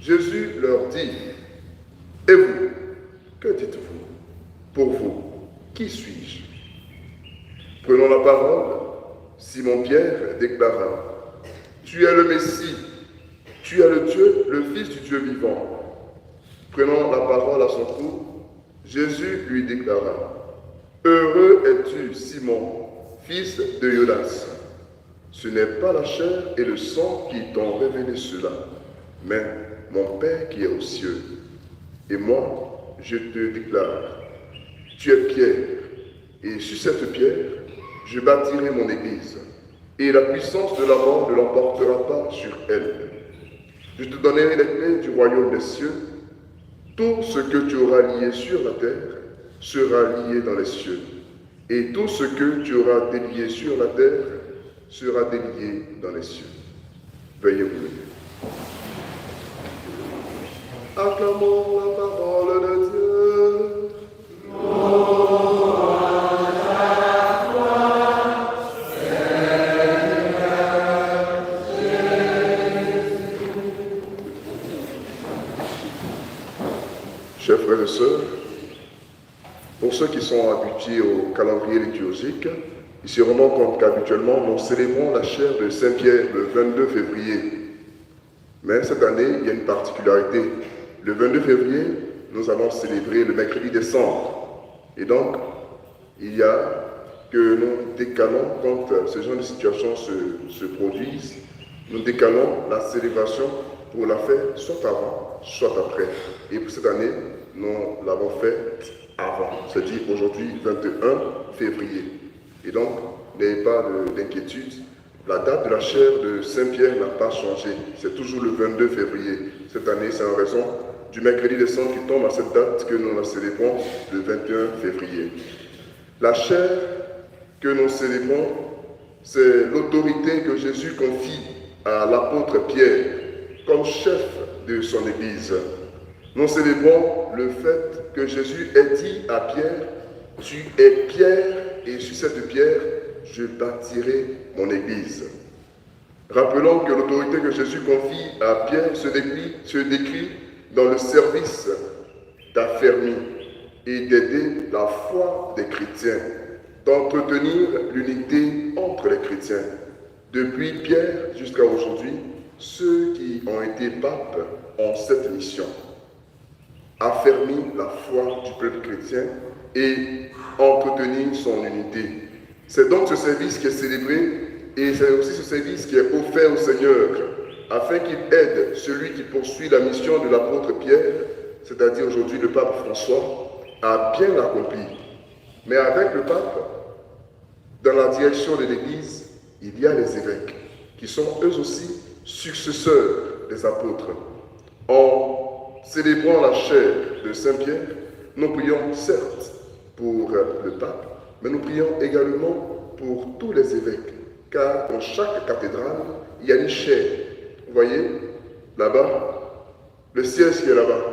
Jésus leur dit, et vous, que dites-vous? Pour vous, qui suis-je? Prenant la parole, Simon-Pierre déclara, tu es le Messie, tu es le Dieu, le Fils du Dieu vivant. Prenant la parole à son tour, Jésus lui déclara, heureux es-tu, Simon, fils de Jonas. Ce n'est pas la chair et le sang qui t'ont révélé cela, mais mon Père qui est aux cieux. Et moi, je te déclare, tu es Pierre, et sur cette pierre, je bâtirai mon église, et la puissance de la mort ne l'emportera pas sur elle. Je te donnerai les clés du royaume des cieux. Tout ce que tu auras lié sur la terre sera lié dans les cieux, et tout ce que tu auras délié sur la terre sera délié dans les cieux. Veuillez vous lever. Acclamons la parole de Dieu. Chers frères et sœurs, pour ceux qui sont habitués au calendrier liturgique, ils se rendent compte qu'habituellement nous célébrons la chaire de Saint-Pierre le 22 février. Mais cette année, il y a une particularité. Le 22 février, nous allons célébrer le mercredi des cendres. Et donc, il y a que nous décalons, quand ce genre de situations se produisent, nous décalons la célébration pour la faire soit avant, soit après. Et pour cette année, nous l'avons fait avant, c'est-à-dire aujourd'hui 21 février. Et donc, n'ayez pas d'inquiétude, la date de la chaire de Saint-Pierre n'a pas changé, c'est toujours le 22 février. Cette année, c'est en raison du mercredi des cendres qui tombe à cette date que nous la célébrons le 21 février. La chaire que nous célébrons, c'est l'autorité que Jésus confie à l'apôtre Pierre comme chef de son Église. Nous célébrons le fait que Jésus ait dit à Pierre, tu es Pierre, et sur cette pierre, je bâtirai mon Église. Rappelons que l'autorité que Jésus confie à Pierre se décrit dans le service d'affermir et d'aider la foi des chrétiens, d'entretenir l'unité entre les chrétiens. Depuis Pierre jusqu'à aujourd'hui, ceux qui ont été papes ont cette mission. Affermir la foi du peuple chrétien et entretenir son unité. C'est donc ce service qui est célébré et c'est aussi ce service qui est offert au Seigneur afin qu'il aide celui qui poursuit la mission de l'apôtre Pierre, c'est-à-dire aujourd'hui le pape François, à bien l'accomplir. Mais avec le pape, dans la direction de l'Église, il y a les évêques qui sont eux aussi successeurs des apôtres. En célébrant la chaire de Saint-Pierre, nous prions certes pour le pape, mais nous prions également pour tous les évêques, car dans chaque cathédrale, il y a une chaire. Vous voyez, là-bas, le siège qui est là-bas,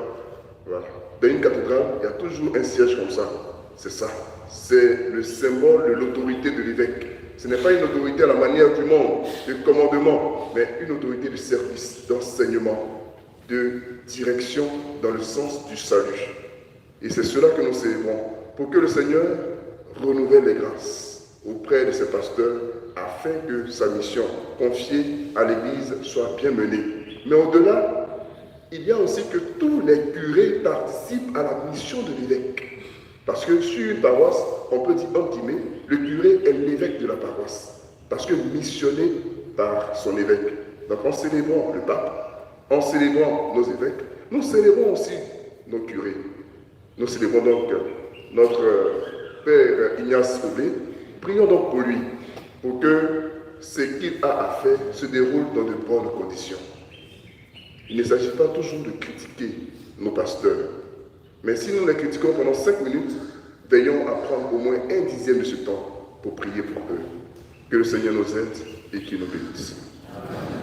voilà. Dans une cathédrale, il y a toujours un siège comme ça. C'est ça. C'est le symbole de l'autorité de l'évêque. Ce n'est pas une autorité à la manière du monde, de commandement, mais une autorité de service, d'enseignement, de direction dans le sens du salut. Et c'est cela que nous célébrons, pour que le Seigneur renouvelle les grâces auprès de ses pasteurs, afin que sa mission confiée à l'Église soit bien menée. Mais au-delà, il y a aussi que tous les curés participent à la mission de l'évêque. Parce que sur une paroisse, on peut dire, entre guillemets, le curé est l'évêque de la paroisse. Parce que missionné par son évêque. Donc en célébrant le pape, en célébrant nos évêques, nous célébrons aussi nos curés. Nous célébrons donc notre Père Ignace Aubé. Prions donc pour lui, pour que ce qu'il a à faire se déroule dans de bonnes conditions. Il ne s'agit pas toujours de critiquer nos pasteurs. Mais si nous les critiquons pendant 5 minutes, veillons à prendre au moins 1/10 de ce temps pour prier pour eux. Que le Seigneur nous aide et qu'il nous bénisse. Amen.